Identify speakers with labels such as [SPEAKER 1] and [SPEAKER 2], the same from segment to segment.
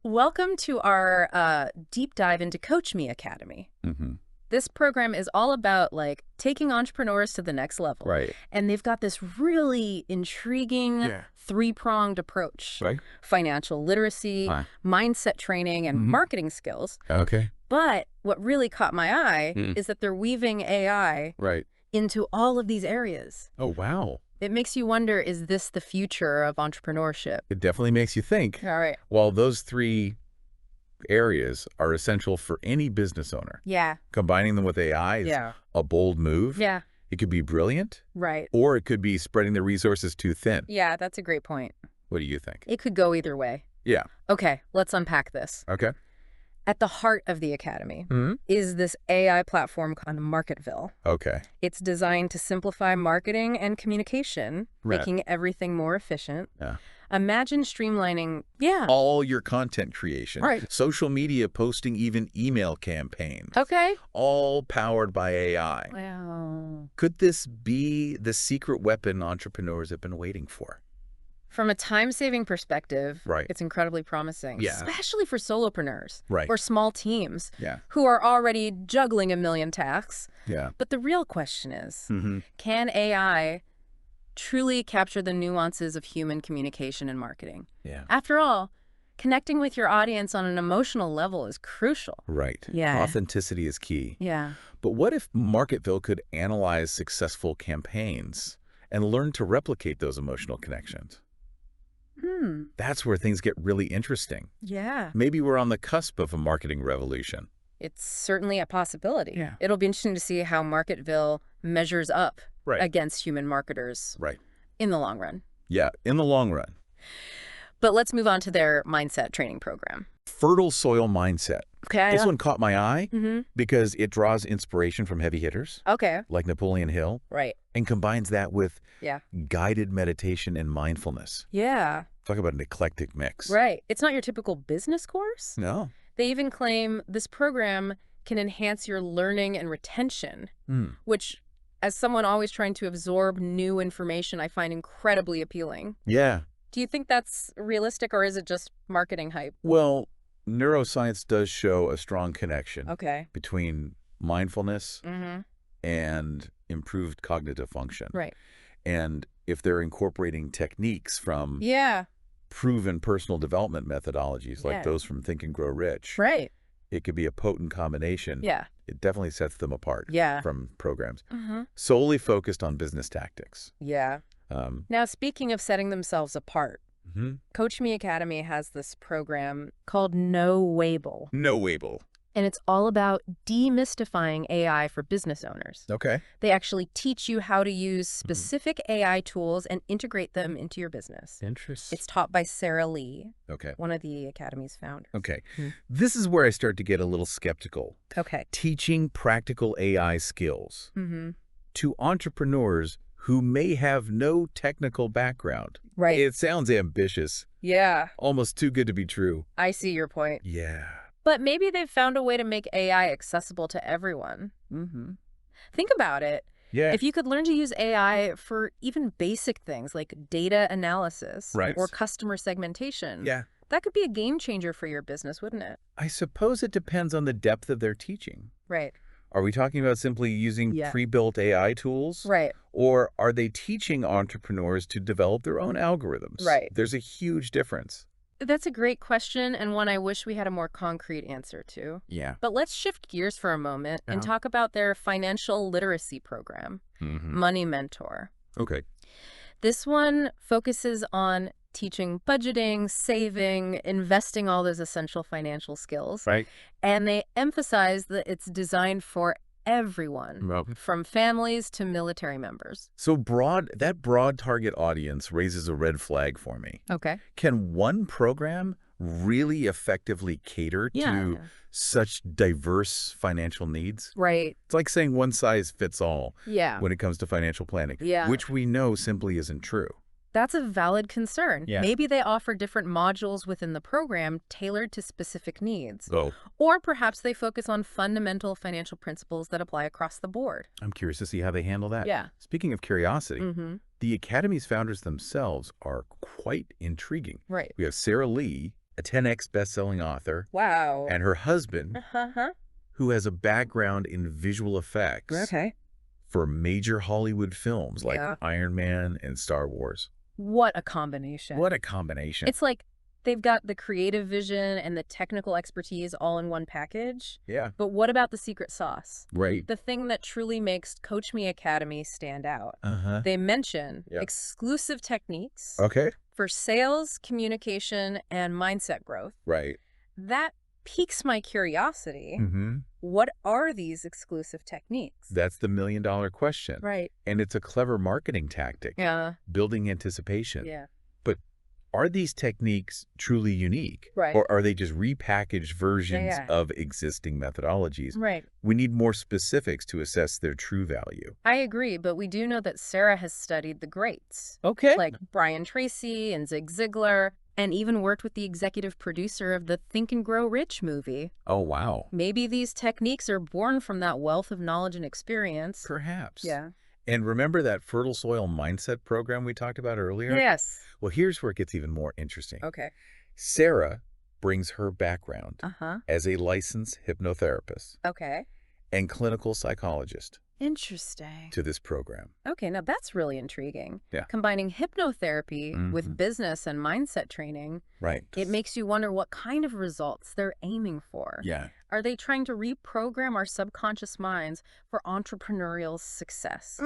[SPEAKER 1] Welcome to our deep dive into Coach Me Academy.
[SPEAKER 2] Hmm.
[SPEAKER 1] This program is all about taking entrepreneurs to the next level.
[SPEAKER 2] Right.
[SPEAKER 1] And they've got this really intriguing
[SPEAKER 2] Yeah.
[SPEAKER 1] three-pronged approach.
[SPEAKER 2] Right.
[SPEAKER 1] Financial literacy,
[SPEAKER 2] Huh.
[SPEAKER 1] mindset training, and marketing skills.
[SPEAKER 2] Okay.
[SPEAKER 1] But what really caught my eye
[SPEAKER 2] Mm.
[SPEAKER 1] is that they're weaving AI
[SPEAKER 2] Right.
[SPEAKER 1] into all of these areas.
[SPEAKER 2] Oh, wow.
[SPEAKER 1] It makes you wonder, is this the future of entrepreneurship?
[SPEAKER 2] It definitely makes you think.
[SPEAKER 1] All right.
[SPEAKER 2] While those three areas are essential for any business owner,
[SPEAKER 1] Yeah.
[SPEAKER 2] combining them with AI is
[SPEAKER 1] Yeah.
[SPEAKER 2] a bold move.
[SPEAKER 1] Yeah.
[SPEAKER 2] It could be brilliant,
[SPEAKER 1] Right.
[SPEAKER 2] or it could be spreading the resources too thin.
[SPEAKER 1] Yeah, that's a great point.
[SPEAKER 2] What do you think?
[SPEAKER 1] It could go either way.
[SPEAKER 2] Yeah.
[SPEAKER 1] Okay, let's unpack this.
[SPEAKER 2] Okay.
[SPEAKER 1] At the heart of the Academy
[SPEAKER 2] Hmm.
[SPEAKER 1] is this AI platform called Marketville.
[SPEAKER 2] Okay.
[SPEAKER 1] It's designed to simplify marketing and communication,
[SPEAKER 2] Right.
[SPEAKER 1] making everything more efficient.
[SPEAKER 2] Yeah.
[SPEAKER 1] Imagine streamlining, yeah.
[SPEAKER 2] All your content creation,
[SPEAKER 1] Right.
[SPEAKER 2] social media posting, even email campaigns,
[SPEAKER 1] Okay.
[SPEAKER 2] all powered by AI.
[SPEAKER 1] Wow.
[SPEAKER 2] Could this be the secret weapon entrepreneurs have been waiting for?
[SPEAKER 1] From a time-saving perspective,
[SPEAKER 2] Right.
[SPEAKER 1] it's incredibly promising,
[SPEAKER 2] Yeah.
[SPEAKER 1] especially for solopreneurs
[SPEAKER 2] Right.
[SPEAKER 1] or small teams
[SPEAKER 2] Yeah.
[SPEAKER 1] who are already juggling a million tasks.
[SPEAKER 2] Yeah.
[SPEAKER 1] But the real question is,
[SPEAKER 2] Mm-hmm.
[SPEAKER 1] can AI truly capture the nuances of human communication and marketing?
[SPEAKER 2] Yeah.
[SPEAKER 1] After all, connecting with your audience on an emotional level is crucial.
[SPEAKER 2] Right.
[SPEAKER 1] Yeah.
[SPEAKER 2] Authenticity is key.
[SPEAKER 1] Yeah.
[SPEAKER 2] But what if Marketville could analyze successful campaigns and learn to replicate those emotional connections? That's where things get really interesting.
[SPEAKER 1] Yeah.
[SPEAKER 2] Maybe we're on the cusp of a marketing revolution.
[SPEAKER 1] It's certainly a possibility.
[SPEAKER 2] Yeah.
[SPEAKER 1] It'll be interesting to see how Marketville measures up
[SPEAKER 2] Right.
[SPEAKER 1] against human marketers
[SPEAKER 2] Right.
[SPEAKER 1] in the long run.
[SPEAKER 2] Yeah, in the long run.
[SPEAKER 1] But let's move on to their mindset training program.
[SPEAKER 2] Fertile soil mindset.
[SPEAKER 1] Okay.
[SPEAKER 2] This one caught my eye
[SPEAKER 1] Mm-hmm.
[SPEAKER 2] because it draws inspiration from heavy hitters
[SPEAKER 1] Okay.
[SPEAKER 2] like Napoleon Hill
[SPEAKER 1] Right.
[SPEAKER 2] and combines that with
[SPEAKER 1] Yeah.
[SPEAKER 2] guided meditation and mindfulness.
[SPEAKER 1] Yeah.
[SPEAKER 2] Talk about an eclectic mix.
[SPEAKER 1] Right. It's not your typical business course.
[SPEAKER 2] No.
[SPEAKER 1] They even claim this program can enhance your learning and retention,
[SPEAKER 2] Hmm.
[SPEAKER 1] which, as someone always trying to absorb new information, I find incredibly appealing.
[SPEAKER 2] Yeah.
[SPEAKER 1] Do you think that's realistic, or is it just marketing hype?
[SPEAKER 2] Well, neuroscience does show a strong connection
[SPEAKER 1] Okay.
[SPEAKER 2] between mindfulness
[SPEAKER 1] Mm-hmm.
[SPEAKER 2] and improved cognitive function.
[SPEAKER 1] Right.
[SPEAKER 2] And if they're incorporating techniques from
[SPEAKER 1] Yeah.
[SPEAKER 2] proven personal development methodologies like
[SPEAKER 1] Yeah.
[SPEAKER 2] those from Think and Grow Rich,
[SPEAKER 1] Right.
[SPEAKER 2] it could be a potent combination.
[SPEAKER 1] Yeah.
[SPEAKER 2] It definitely sets them apart
[SPEAKER 1] Yeah.
[SPEAKER 2] from programs
[SPEAKER 1] Mm-hmm.
[SPEAKER 2] solely focused on business tactics.
[SPEAKER 1] Yeah. Now, speaking of setting themselves apart,
[SPEAKER 2] Mhm.
[SPEAKER 1] Coach Me Academy has this program called No Wable,
[SPEAKER 2] No label.
[SPEAKER 1] and it's all about demystifying AI for business owners.
[SPEAKER 2] Okay.
[SPEAKER 1] They actually teach you how to use specific AI tools and integrate them into your business.
[SPEAKER 2] Interesting.
[SPEAKER 1] It's taught by Sarah Lee,
[SPEAKER 2] Okay.
[SPEAKER 1] one of the Academy's founders.
[SPEAKER 2] Okay.
[SPEAKER 1] Hmm.
[SPEAKER 2] This is where I start to get a little skeptical.
[SPEAKER 1] Okay.
[SPEAKER 2] Teaching practical AI skills
[SPEAKER 1] Mm-hmm.
[SPEAKER 2] to entrepreneurs who may have no technical background.
[SPEAKER 1] Right.
[SPEAKER 2] It sounds ambitious,
[SPEAKER 1] Yeah,
[SPEAKER 2] almost too good to be true.
[SPEAKER 1] I see your point.
[SPEAKER 2] Yeah.
[SPEAKER 1] But maybe they've found a way to make AI accessible to everyone.
[SPEAKER 2] Mm-hmm.
[SPEAKER 1] Think about it.
[SPEAKER 2] Yeah.
[SPEAKER 1] If you could learn to use AI for even basic things like data analysis
[SPEAKER 2] Right.
[SPEAKER 1] or customer segmentation,
[SPEAKER 2] Yeah.
[SPEAKER 1] that could be a game changer for your business, wouldn't it?
[SPEAKER 2] I suppose it depends on the depth of their teaching.
[SPEAKER 1] Right.
[SPEAKER 2] Are we talking about simply using
[SPEAKER 1] Yeah.
[SPEAKER 2] pre-built AI tools?
[SPEAKER 1] Right.
[SPEAKER 2] Or are they teaching entrepreneurs to develop their own algorithms?
[SPEAKER 1] Right.
[SPEAKER 2] There's a huge difference.
[SPEAKER 1] That's a great question, and one I wish we had a more concrete answer to.
[SPEAKER 2] Yeah.
[SPEAKER 1] But let's shift gears for a moment and
[SPEAKER 2] Yeah.
[SPEAKER 1] talk about their financial literacy program,
[SPEAKER 2] Mm-hmm.
[SPEAKER 1] Money Mentor.
[SPEAKER 2] Okay.
[SPEAKER 1] This one focuses on teaching budgeting, saving, investing, all those essential financial skills.
[SPEAKER 2] Right.
[SPEAKER 1] And they emphasize that it's designed for everyone,
[SPEAKER 2] Well,
[SPEAKER 1] from families to military members.
[SPEAKER 2] so that broad target audience raises a red flag for me.
[SPEAKER 1] Okay.
[SPEAKER 2] Can one program really effectively cater to such diverse financial needs?
[SPEAKER 1] Right.
[SPEAKER 2] It's like saying one size fits all
[SPEAKER 1] Yeah.
[SPEAKER 2] when it comes to financial planning,
[SPEAKER 1] Yeah.
[SPEAKER 2] which we know simply isn't true.
[SPEAKER 1] That's a valid concern.
[SPEAKER 2] Yeah.
[SPEAKER 1] Maybe they offer different modules within the program tailored to specific needs.
[SPEAKER 2] Oh,
[SPEAKER 1] Or perhaps they focus on fundamental financial principles that apply across the board.
[SPEAKER 2] I'm curious to see how they handle that.
[SPEAKER 1] Yeah.
[SPEAKER 2] Speaking of curiosity,
[SPEAKER 1] Mm-hmm.
[SPEAKER 2] the Academy's founders themselves are quite intriguing.
[SPEAKER 1] Right.
[SPEAKER 2] We have Sarah Lee a 10x best-selling author,
[SPEAKER 1] Wow.
[SPEAKER 2] and her husband,
[SPEAKER 1] Uh-huh.
[SPEAKER 2] who has a background in visual effects
[SPEAKER 1] Okay.
[SPEAKER 2] for major Hollywood films like
[SPEAKER 1] Yeah.
[SPEAKER 2] Iron Man and Star Wars.
[SPEAKER 1] What a combination.
[SPEAKER 2] What a combination.
[SPEAKER 1] It's like they've got the creative vision and the technical expertise all in one package.
[SPEAKER 2] Yeah.
[SPEAKER 1] But what about the secret sauce?
[SPEAKER 2] Right.
[SPEAKER 1] The thing that truly makes Coach Me Academy stand out.
[SPEAKER 2] Uh-huh.
[SPEAKER 1] They mention
[SPEAKER 2] Yeah.
[SPEAKER 1] exclusive techniques
[SPEAKER 2] Okay.
[SPEAKER 1] for sales, communication, and mindset growth.
[SPEAKER 2] Right.
[SPEAKER 1] That piques my curiosity.
[SPEAKER 2] Mm-hmm.
[SPEAKER 1] What are these exclusive techniques?
[SPEAKER 2] That's the million-dollar question.
[SPEAKER 1] Right.
[SPEAKER 2] And it's a clever marketing tactic,
[SPEAKER 1] Yeah.
[SPEAKER 2] building anticipation.
[SPEAKER 1] Yeah.
[SPEAKER 2] But are these techniques truly unique?
[SPEAKER 1] Right.
[SPEAKER 2] Or are they just repackaged versions
[SPEAKER 1] Yeah.
[SPEAKER 2] of existing methodologies?
[SPEAKER 1] Right.
[SPEAKER 2] We need more specifics to assess their true value.
[SPEAKER 1] I agree, but we do know that Sarah has studied the greats,
[SPEAKER 2] Okay.
[SPEAKER 1] like Brian Tracy and Zig Ziglar, and even worked with the executive producer of the Think and Grow Rich movie.
[SPEAKER 2] Oh, wow.
[SPEAKER 1] Maybe these techniques are born from that wealth of knowledge and experience.
[SPEAKER 2] Perhaps.
[SPEAKER 1] Yeah.
[SPEAKER 2] And remember that fertile soil mindset program we talked about earlier?
[SPEAKER 1] Yes.
[SPEAKER 2] Well, here's where it gets even more interesting.
[SPEAKER 1] Okay.
[SPEAKER 2] Sarah brings her background
[SPEAKER 1] Uh-huh.
[SPEAKER 2] as a licensed hypnotherapist
[SPEAKER 1] Okay.
[SPEAKER 2] and clinical psychologist
[SPEAKER 1] Interesting.
[SPEAKER 2] to this program.
[SPEAKER 1] Okay, now that's really intriguing.
[SPEAKER 2] Yeah.
[SPEAKER 1] Combining hypnotherapy with
[SPEAKER 2] Mhm.
[SPEAKER 1] business and mindset training,
[SPEAKER 2] Right.
[SPEAKER 1] it makes you wonder what kind of results they're aiming for.
[SPEAKER 2] Yeah.
[SPEAKER 1] Are they trying to reprogram our subconscious minds for entrepreneurial success?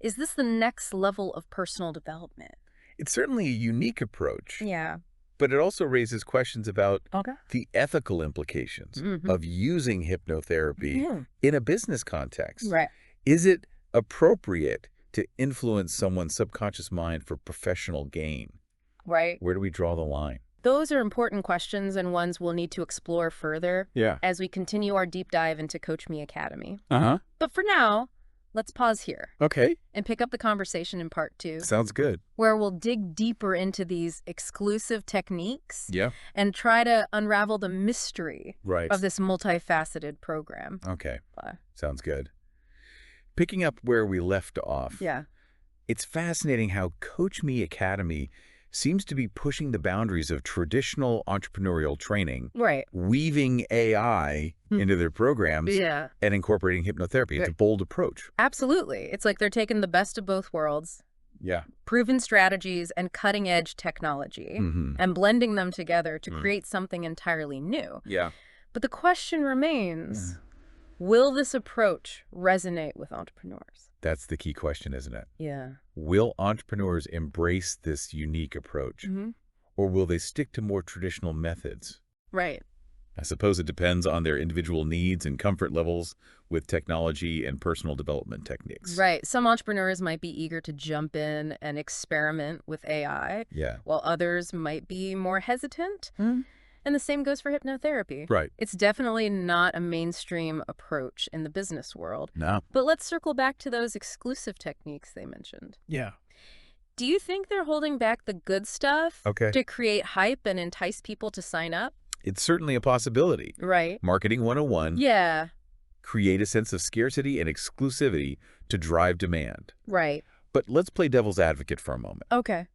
[SPEAKER 1] Is this the next level of personal development?
[SPEAKER 2] It's certainly a unique approach,
[SPEAKER 1] Yeah.
[SPEAKER 2] but it also raises questions about
[SPEAKER 1] Okay.
[SPEAKER 2] the ethical implications
[SPEAKER 1] Mhm.
[SPEAKER 2] of using hypnotherapy
[SPEAKER 1] Yeah.
[SPEAKER 2] in a business context.
[SPEAKER 1] Right.
[SPEAKER 2] Is it appropriate to influence someone's subconscious mind for professional gain?
[SPEAKER 1] Right.
[SPEAKER 2] Where do we draw the line?
[SPEAKER 1] Those are important questions and ones we'll need to explore further
[SPEAKER 2] Yeah.
[SPEAKER 1] as we continue our deep dive into Coach Me Academy.
[SPEAKER 2] Uh-huh.
[SPEAKER 1] But for now, let's pause here
[SPEAKER 2] Okay.
[SPEAKER 1] and pick up the conversation in part 2,
[SPEAKER 2] Sounds good.
[SPEAKER 1] where we'll dig deeper into these exclusive techniques
[SPEAKER 2] Yeah.
[SPEAKER 1] and try to unravel the mystery
[SPEAKER 2] Right.
[SPEAKER 1] of this multifaceted program.
[SPEAKER 2] Okay.
[SPEAKER 1] Bye.
[SPEAKER 2] Sounds good. Picking up where we left off.
[SPEAKER 1] Yeah.
[SPEAKER 2] It's fascinating how Coach Me Academy seems to be pushing the boundaries of traditional entrepreneurial training,
[SPEAKER 1] Right.
[SPEAKER 2] weaving AI into their programs,
[SPEAKER 1] Yeah.
[SPEAKER 2] and incorporating hypnotherapy. It's a bold approach.
[SPEAKER 1] Absolutely. It's like they're taking the best of both worlds,
[SPEAKER 2] Yeah.
[SPEAKER 1] proven strategies and cutting-edge technology,
[SPEAKER 2] Mm-hmm.
[SPEAKER 1] and blending them together to create something entirely new.
[SPEAKER 2] Yeah.
[SPEAKER 1] But the question remains, will this approach resonate with entrepreneurs?
[SPEAKER 2] That's the key question, isn't it?
[SPEAKER 1] Yeah.
[SPEAKER 2] Will entrepreneurs embrace this unique approach, or will they stick to more traditional methods?
[SPEAKER 1] Right.
[SPEAKER 2] I suppose it depends on their individual needs and comfort levels with technology and personal development techniques.
[SPEAKER 1] Right. Some entrepreneurs might be eager to jump in and experiment with AI,
[SPEAKER 2] Yeah.
[SPEAKER 1] while others might be more hesitant. And the same goes for hypnotherapy.
[SPEAKER 2] Right.
[SPEAKER 1] It's definitely not a mainstream approach in the business world.
[SPEAKER 2] No.
[SPEAKER 1] But let's circle back to those exclusive techniques they mentioned.
[SPEAKER 2] Yeah.
[SPEAKER 1] Do you think they're holding back the good stuff
[SPEAKER 2] Okay.
[SPEAKER 1] to create hype and entice people to sign up?
[SPEAKER 2] It's certainly a possibility.
[SPEAKER 1] Right.
[SPEAKER 2] Marketing 101,
[SPEAKER 1] Yeah.
[SPEAKER 2] create a sense of scarcity and exclusivity to drive demand.
[SPEAKER 1] Right.
[SPEAKER 2] But let's play devil's advocate for a moment.
[SPEAKER 1] Okay.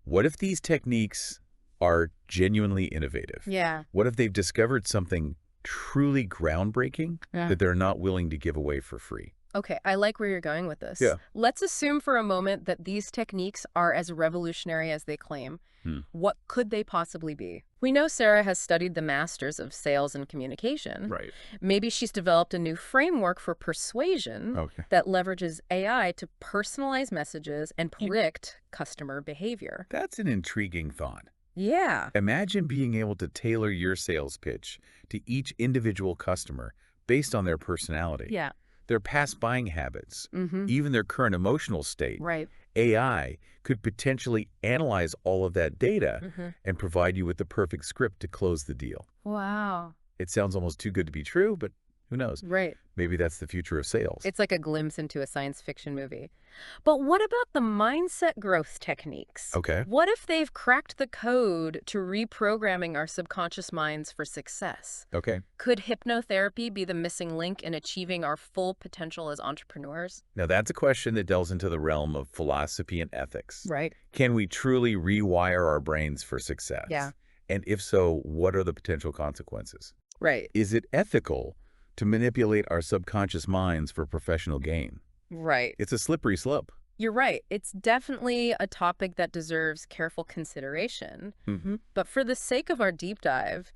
[SPEAKER 2] What if these techniques are genuinely innovative?
[SPEAKER 1] Yeah.
[SPEAKER 2] What if they've discovered something truly groundbreaking that they're not willing to give away for free?
[SPEAKER 1] Okay, I like where you're going with this.
[SPEAKER 2] Yeah.
[SPEAKER 1] Let's assume for a moment that these techniques are as revolutionary as they claim. What could they possibly be? We know Sarah has studied the masters of sales and communication.
[SPEAKER 2] Right.
[SPEAKER 1] Maybe she's developed a new framework for persuasion
[SPEAKER 2] Okay.
[SPEAKER 1] that leverages AI to personalize messages and predict customer behavior.
[SPEAKER 2] That's an intriguing thought.
[SPEAKER 1] Yeah.
[SPEAKER 2] Imagine being able to tailor your sales pitch to each individual customer based on their personality,
[SPEAKER 1] Yeah.
[SPEAKER 2] their past buying habits, even their current emotional state.
[SPEAKER 1] Right.
[SPEAKER 2] AI could potentially analyze all of that data and provide you with the perfect script to close the deal.
[SPEAKER 1] Wow.
[SPEAKER 2] It sounds almost too good to be true, but who knows?
[SPEAKER 1] Right.
[SPEAKER 2] Maybe that's the future of sales.
[SPEAKER 1] It's like a glimpse into a science fiction movie. But what about the mindset growth techniques?
[SPEAKER 2] Okay.
[SPEAKER 1] What if they've cracked the code to reprogramming our subconscious minds for success?
[SPEAKER 2] Okay.
[SPEAKER 1] Could hypnotherapy be the missing link in achieving our full potential as entrepreneurs?
[SPEAKER 2] Now, that's a question that delves into the realm of philosophy and ethics.
[SPEAKER 1] Right.
[SPEAKER 2] Can we truly rewire our brains for success?
[SPEAKER 1] Yeah.
[SPEAKER 2] And if so, what are the potential consequences?
[SPEAKER 1] Right.
[SPEAKER 2] Is it ethical to manipulate our subconscious minds for professional gain?
[SPEAKER 1] Right.
[SPEAKER 2] It's a slippery slope.
[SPEAKER 1] You're right. It's definitely a topic that deserves careful consideration.
[SPEAKER 2] Mm-hmm.
[SPEAKER 1] But for the sake of our deep dive,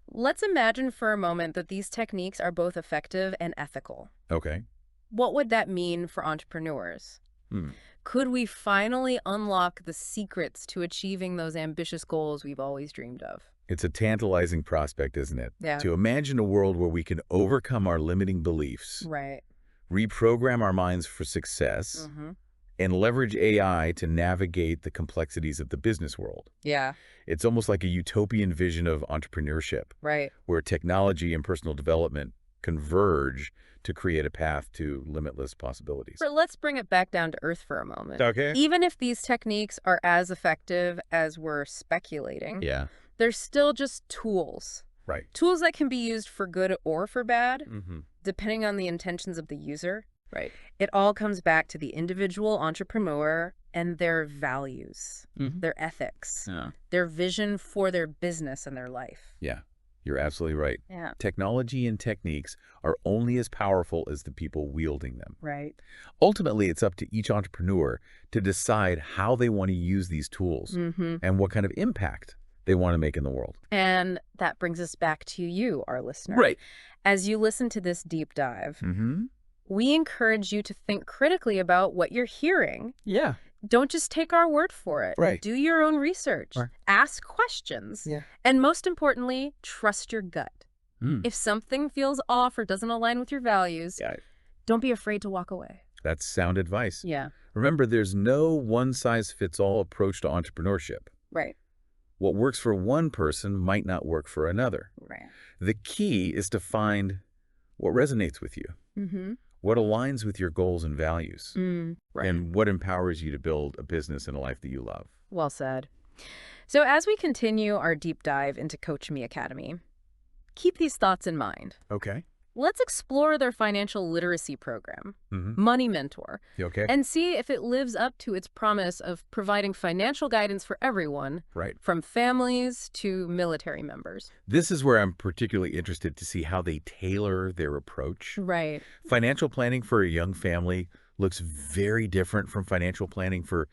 [SPEAKER 1] let's imagine for a moment that these techniques are both effective and ethical.
[SPEAKER 2] Okay.
[SPEAKER 1] What would that mean for entrepreneurs?
[SPEAKER 2] Hmm.
[SPEAKER 1] Could we finally unlock the secrets to achieving those ambitious goals we've always dreamed of?
[SPEAKER 2] It's a tantalizing prospect, isn't it?
[SPEAKER 1] Yeah.
[SPEAKER 2] To imagine a world where we can overcome our limiting beliefs,
[SPEAKER 1] Right.
[SPEAKER 2] reprogram our minds for success,
[SPEAKER 1] Mm-hmm.
[SPEAKER 2] and leverage AI to navigate the complexities of the business world.
[SPEAKER 1] Yeah.
[SPEAKER 2] It's almost like a utopian vision of entrepreneurship,
[SPEAKER 1] Right.
[SPEAKER 2] where technology and personal development converge to create a path to limitless possibilities.
[SPEAKER 1] But let's bring it back down to earth for a moment.
[SPEAKER 2] Okay.
[SPEAKER 1] Even if these techniques are as effective as we're speculating,
[SPEAKER 2] Yeah,
[SPEAKER 1] they're still just tools.
[SPEAKER 2] right.
[SPEAKER 1] Tools that can be used for good or for bad,
[SPEAKER 2] Mm-hmm.
[SPEAKER 1] depending on the intentions of the user.
[SPEAKER 2] Right.
[SPEAKER 1] It all comes back to the individual entrepreneur and their values,
[SPEAKER 2] Mm-hmm.
[SPEAKER 1] their ethics,
[SPEAKER 2] Yeah.
[SPEAKER 1] their vision for their business and their life.
[SPEAKER 2] Yeah, you're absolutely right.
[SPEAKER 1] Yeah.
[SPEAKER 2] Technology and techniques are only as powerful as the people wielding them.
[SPEAKER 1] Right.
[SPEAKER 2] Ultimately, it's up to each entrepreneur to decide how they want to use these tools
[SPEAKER 1] Mm-hmm.
[SPEAKER 2] and what kind of impact they want to make in the world.
[SPEAKER 1] And that brings us back to you, our listener.
[SPEAKER 2] Right.
[SPEAKER 1] As you listen to this deep dive,
[SPEAKER 2] Mm-hmm.
[SPEAKER 1] we encourage you to think critically about what you're hearing.
[SPEAKER 2] Yeah.
[SPEAKER 1] Don't just take our word for it.
[SPEAKER 2] Right.
[SPEAKER 1] Do your own research.
[SPEAKER 2] Right.
[SPEAKER 1] Ask questions.
[SPEAKER 2] Yeah.
[SPEAKER 1] And most importantly, trust your gut.
[SPEAKER 2] Mm.
[SPEAKER 1] If something feels off or doesn't align with your values,
[SPEAKER 2] Yeah.
[SPEAKER 1] don't be afraid to walk away.
[SPEAKER 2] That's sound advice.
[SPEAKER 1] Yeah.
[SPEAKER 2] Remember, there's no one-size-fits-all approach to entrepreneurship.
[SPEAKER 1] Right.
[SPEAKER 2] What works for one person might not work for another.
[SPEAKER 1] Right.
[SPEAKER 2] The key is to find what resonates with you,
[SPEAKER 1] Mm-hmm.
[SPEAKER 2] what aligns with your goals and values,
[SPEAKER 1] Right.
[SPEAKER 2] and what empowers you to build a business and a life that you love.
[SPEAKER 1] Well said. So as we continue our deep dive into Coach Me Academy, keep these thoughts in mind.
[SPEAKER 2] Okay.
[SPEAKER 1] Let's explore their financial literacy program,
[SPEAKER 2] Mm-hmm.
[SPEAKER 1] Money Mentor,
[SPEAKER 2] You okay?
[SPEAKER 1] and see if it lives up to its promise of providing financial guidance for everyone,
[SPEAKER 2] Right.
[SPEAKER 1] from families to military members.
[SPEAKER 2] This is where I'm particularly interested to see how they tailor their approach.
[SPEAKER 1] Right.
[SPEAKER 2] Financial planning for a young family looks very different from financial planning for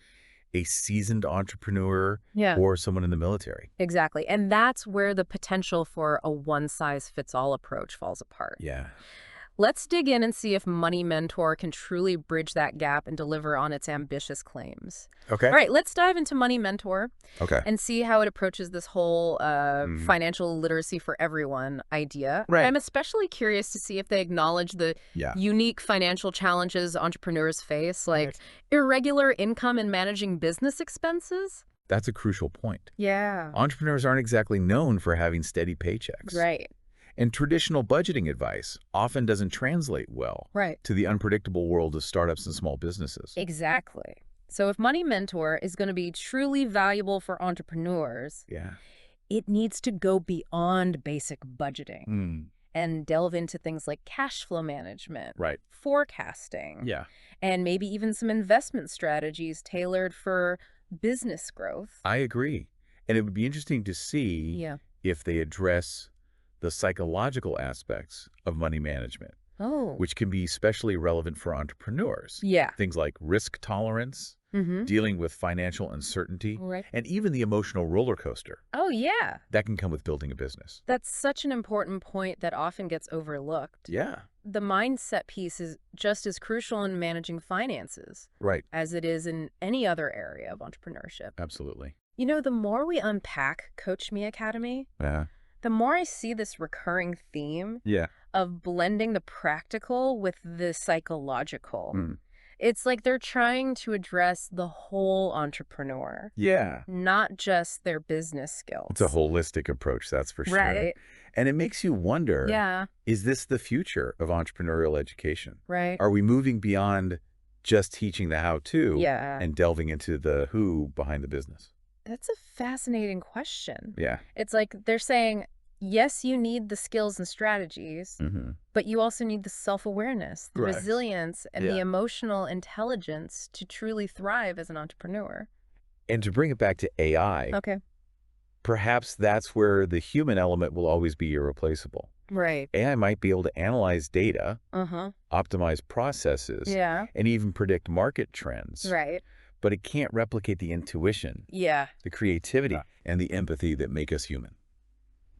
[SPEAKER 2] a seasoned entrepreneur
[SPEAKER 1] Yeah.
[SPEAKER 2] or someone in the military.
[SPEAKER 1] Exactly. And that's where the potential for a one-size-fits-all approach falls apart.
[SPEAKER 2] Yeah.
[SPEAKER 1] Let's dig in and see if Money Mentor can truly bridge that gap and deliver on its ambitious claims.
[SPEAKER 2] Okay.
[SPEAKER 1] All right, let's dive into Money Mentor
[SPEAKER 2] Okay.
[SPEAKER 1] and see how it approaches this whole financial literacy for everyone idea.
[SPEAKER 2] Right.
[SPEAKER 1] I'm especially curious to see if they acknowledge the
[SPEAKER 2] Yeah.
[SPEAKER 1] unique financial challenges entrepreneurs face, like irregular income and managing business expenses.
[SPEAKER 2] That's a crucial point.
[SPEAKER 1] Yeah.
[SPEAKER 2] Entrepreneurs aren't exactly known for having steady paychecks.
[SPEAKER 1] Right.
[SPEAKER 2] And traditional budgeting advice often doesn't translate well
[SPEAKER 1] Right.
[SPEAKER 2] to the unpredictable world of startups and small businesses.
[SPEAKER 1] Exactly. So if Money Mentor is going to be truly valuable for entrepreneurs,
[SPEAKER 2] Yeah.
[SPEAKER 1] it needs to go beyond basic budgeting
[SPEAKER 2] Mm.
[SPEAKER 1] and delve into things like cash flow management,
[SPEAKER 2] Right.
[SPEAKER 1] forecasting,
[SPEAKER 2] Yeah.
[SPEAKER 1] and maybe even some investment strategies tailored for business growth.
[SPEAKER 2] I agree. And it would be interesting to see
[SPEAKER 1] Yeah.
[SPEAKER 2] if they address the psychological aspects of money management,
[SPEAKER 1] Oh.
[SPEAKER 2] which can be especially relevant for entrepreneurs.
[SPEAKER 1] Yeah.
[SPEAKER 2] Things like risk tolerance,
[SPEAKER 1] Mm-hmm.
[SPEAKER 2] dealing with financial uncertainty,
[SPEAKER 1] Right.
[SPEAKER 2] and even the emotional roller coaster
[SPEAKER 1] Oh, yeah.
[SPEAKER 2] that can come with building a business.
[SPEAKER 1] That's such an important point that often gets overlooked.
[SPEAKER 2] Yeah.
[SPEAKER 1] The mindset piece is just as crucial in managing finances
[SPEAKER 2] Right.
[SPEAKER 1] as it is in any other area of entrepreneurship.
[SPEAKER 2] Absolutely.
[SPEAKER 1] You know, the more we unpack Coach Me Academy,
[SPEAKER 2] Yeah.
[SPEAKER 1] the more I see this recurring theme
[SPEAKER 2] Yeah.
[SPEAKER 1] of blending the practical with the psychological.
[SPEAKER 2] Mm.
[SPEAKER 1] It's like they're trying to address the whole entrepreneur,
[SPEAKER 2] Yeah.
[SPEAKER 1] not just their business skills.
[SPEAKER 2] It's a holistic approach, that's for sure.
[SPEAKER 1] Right.
[SPEAKER 2] And it makes you wonder,
[SPEAKER 1] Yeah.
[SPEAKER 2] is this the future of entrepreneurial education?
[SPEAKER 1] Right.
[SPEAKER 2] Are we moving beyond just teaching the how-to
[SPEAKER 1] Yeah.
[SPEAKER 2] and delving into the who behind the business?
[SPEAKER 1] That's a fascinating question.
[SPEAKER 2] Yeah.
[SPEAKER 1] It's like they're saying, yes, you need the skills and strategies,
[SPEAKER 2] Mm-hmm.
[SPEAKER 1] but you also need the self-awareness, the
[SPEAKER 2] Right.
[SPEAKER 1] resilience, and the
[SPEAKER 2] Yeah.
[SPEAKER 1] emotional intelligence to truly thrive as an entrepreneur.
[SPEAKER 2] And to bring it back to AI,
[SPEAKER 1] Okay.
[SPEAKER 2] Perhaps that's where the human element will always be irreplaceable.
[SPEAKER 1] Right.
[SPEAKER 2] AI might be able to analyze data,
[SPEAKER 1] Uh-huh.
[SPEAKER 2] optimize processes,
[SPEAKER 1] Yeah.
[SPEAKER 2] and even predict market trends.
[SPEAKER 1] Right.
[SPEAKER 2] But it can't replicate the intuition,
[SPEAKER 1] Yeah.
[SPEAKER 2] the creativity, and the empathy that make us human.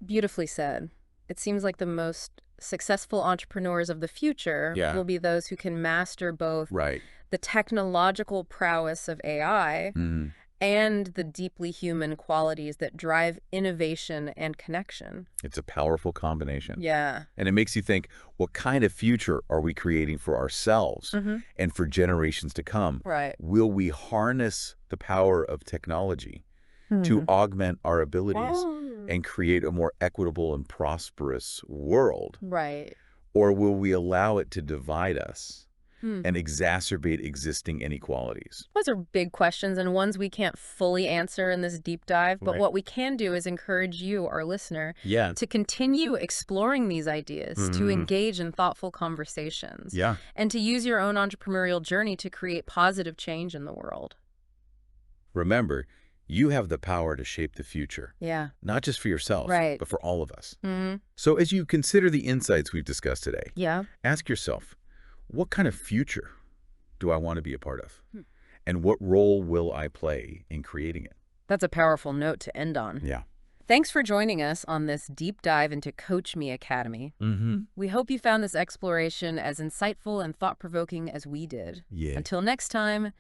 [SPEAKER 1] Beautifully said. It seems like the most successful entrepreneurs of the future
[SPEAKER 2] Yeah.
[SPEAKER 1] will be those who can master both
[SPEAKER 2] Right.
[SPEAKER 1] the technological prowess of AI
[SPEAKER 2] Mm.
[SPEAKER 1] and the deeply human qualities that drive innovation and connection.
[SPEAKER 2] It's a powerful combination.
[SPEAKER 1] Yeah.
[SPEAKER 2] And it makes you think, what kind of future are we creating for ourselves and for generations to come?
[SPEAKER 1] Right.
[SPEAKER 2] Will we harness the power of technology to augment our abilities and create a more equitable and prosperous world?
[SPEAKER 1] Right.
[SPEAKER 2] Or will we allow it to divide us and exacerbate existing inequalities?
[SPEAKER 1] Those are big questions and ones we can't fully answer in this deep dive, but
[SPEAKER 2] Right.
[SPEAKER 1] what we can do is encourage you, our listener,
[SPEAKER 2] Yeah.
[SPEAKER 1] to continue exploring these ideas, to engage in thoughtful conversations,
[SPEAKER 2] Yeah.
[SPEAKER 1] and to use your own entrepreneurial journey to create positive change in the world.
[SPEAKER 2] Remember, you have the power to shape the future,
[SPEAKER 1] Yeah.
[SPEAKER 2] not just for yourself,
[SPEAKER 1] Right.
[SPEAKER 2] but for all of us.
[SPEAKER 1] Mm-hmm.
[SPEAKER 2] So as you consider the insights we've discussed today,
[SPEAKER 1] Yeah.
[SPEAKER 2] ask yourself, what kind of future do I want to be a part of? And what role will I play in creating it?
[SPEAKER 1] That's a powerful note to end on.
[SPEAKER 2] Yeah.
[SPEAKER 1] Thanks for joining us on this deep dive into Coach Me Academy. We hope you found this exploration as insightful and thought-provoking as we did.
[SPEAKER 2] Yeah.
[SPEAKER 1] Until next time,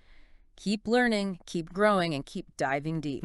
[SPEAKER 1] keep learning, keep growing, and keep diving deep.